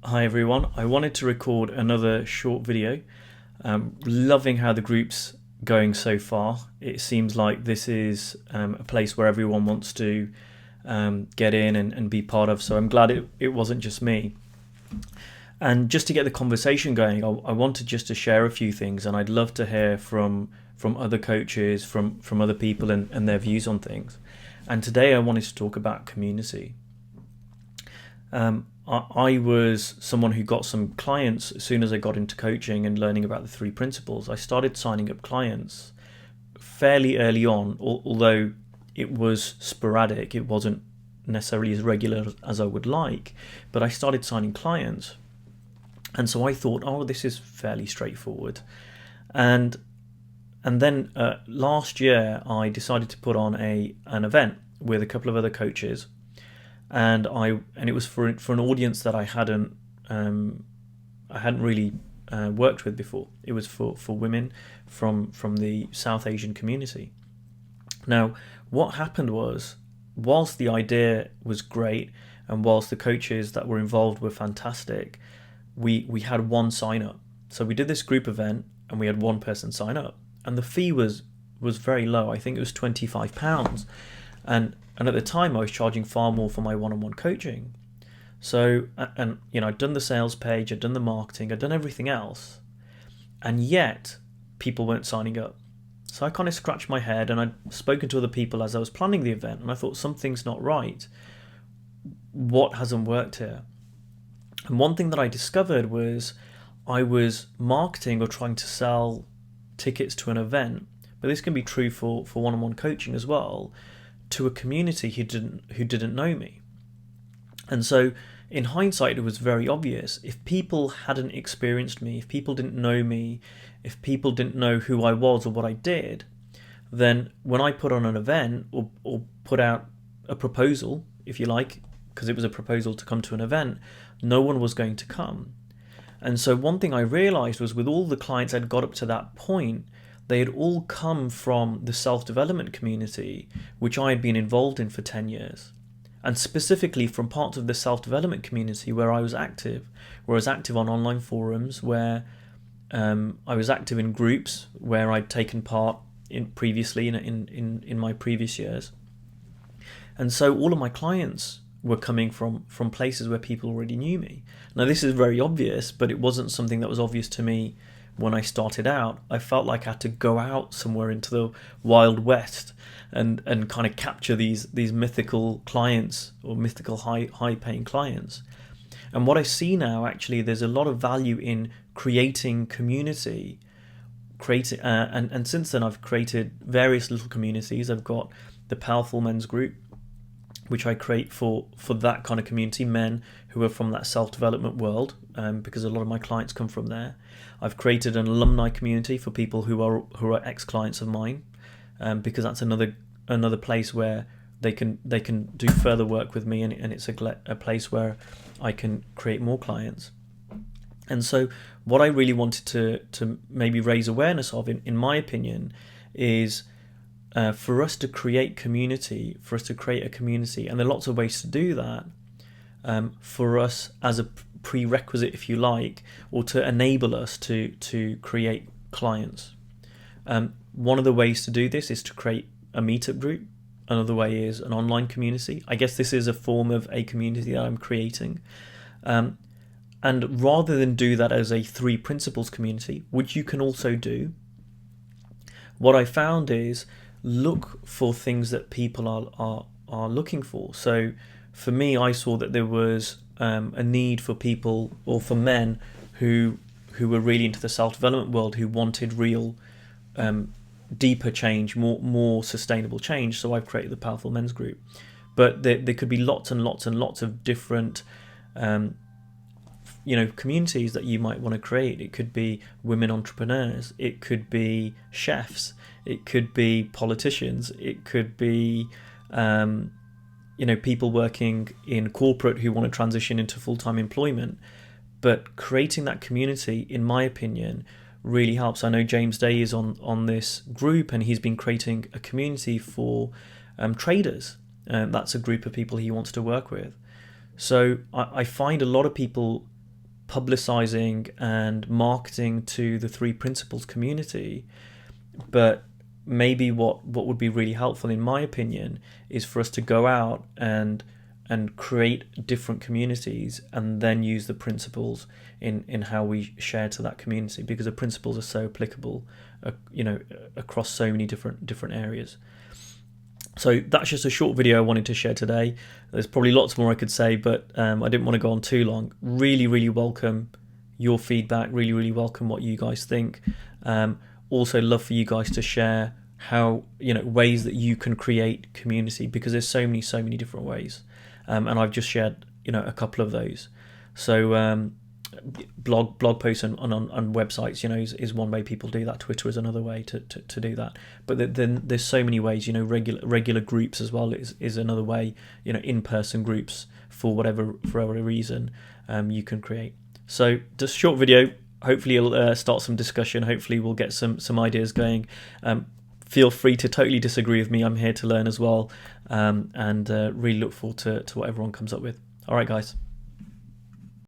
Hi everyone, I wanted to record another short video. Loving how the group's going so far. It seems like this is a place where everyone wants to get in and be part of, so I'm glad it wasn't just me. And just to get the conversation going, I wanted just to share a few things, and I'd love to hear from other coaches, from other people and their views on things. And today I wanted to talk about community. I was someone who got some clients as soon as I got into coaching and learning about the three principles. I started signing up clients fairly early on, although it was sporadic. It wasn't necessarily as regular as I would like, but I started signing clients. And so I thought, oh, this is fairly straightforward. And then last year I decided to put on an event with a couple of other coaches, and it was for an audience that I hadn't really worked with before. It was for women from the South Asian community. Now, what happened was, whilst the idea was great and whilst the coaches that were involved were fantastic, we had one sign up. So we did this group event and we had one person sign up, and the fee was very low. I think it was £25, and at the time I was charging far more for my one-on-one coaching. So, and I'd done the sales page, I'd done the marketing, I'd done everything else, and yet people weren't signing up. So I kind of scratched my head, and I'd spoken to other people as I was planning the event, and I thought, something's not right. What hasn't worked here? And one thing that I discovered was I was marketing or trying to sell tickets to an event, but this can be true for one-on-one coaching as well, to a community who didn't know me. And so in hindsight, it was very obvious. If people hadn't experienced me, if people didn't know me, if people didn't know who I was or what I did, then when I put on an event or put out a proposal, if you like, because it was a proposal to come to an event, no one was going to come. And so one thing I realized was, with all the clients I'd got up to that point, they had all come from the self-development community, which I had been involved in for 10 years. And specifically from parts of the self-development community where I was active, on online forums, where I was active in groups where I'd taken part in previously in my previous years. And so all of my clients were coming from places where people already knew me. Now, this is very obvious, but it wasn't something that was obvious to me when I started out. I felt like I had to go out somewhere into the Wild West and kind of capture these mythical clients, or mythical high paying clients. And what I see now, actually, there's a lot of value in creating community. And since then I've created various little communities. I've got the Powerful Men's Group, which I create for that kind of community, men who are from that self-development world, because a lot of my clients come from there. I've created an alumni community for people who are ex-clients of mine, because that's another place where they can do further work with me, and it's a place where I can create more clients. And so what I really wanted to maybe raise awareness of, in my opinion, is for us to create community, and there are lots of ways to do that, for us as a prerequisite, if you like, or to enable us to create clients. One of the ways to do this is to create a meetup group. Another way is an online community. I guess this is a form of a community that I'm creating. And rather than do that as a three principles community, which you can also do, what I found is look for things that people are looking for. So for me, I saw that there was a need for people, or for men who were really into the self-development world, who wanted real deeper change, more sustainable change. So I've created the Powerful Men's Group. But there could be lots and lots and lots of different communities that you might want to create. It could be women entrepreneurs, it could be chefs, it could be politicians, it could be people working in corporate who want to transition into full-time employment. But creating that community, in my opinion, really helps. I know James Day is on this group, and he's been creating a community for traders. That's a group of people he wants to work with. So I find a lot of people publicizing and marketing to the Three Principles community. But maybe what would be really helpful, in my opinion, is for us to go out and create different communities and then use the principles in how we share to that community, because the principles are so applicable, across so many different areas. So that's just a short video I wanted to share today. There's probably lots more I could say, but I didn't want to go on too long. Really welcome your feedback. Really welcome what you guys think. Also love for you guys to share how, ways that you can create community, because there's so many different ways. And I've just shared, a couple of those. So blog posts on websites, is one way people do that. Twitter is another way to do that. But then there's so many ways. Regular groups as well is another way. In-person groups for whatever reason you can create. So just a short video. Hopefully it'll start some discussion. Hopefully we'll get some ideas going. Feel free to totally disagree with me. I'm here to learn as well, and really look forward to what everyone comes up with. All right, guys.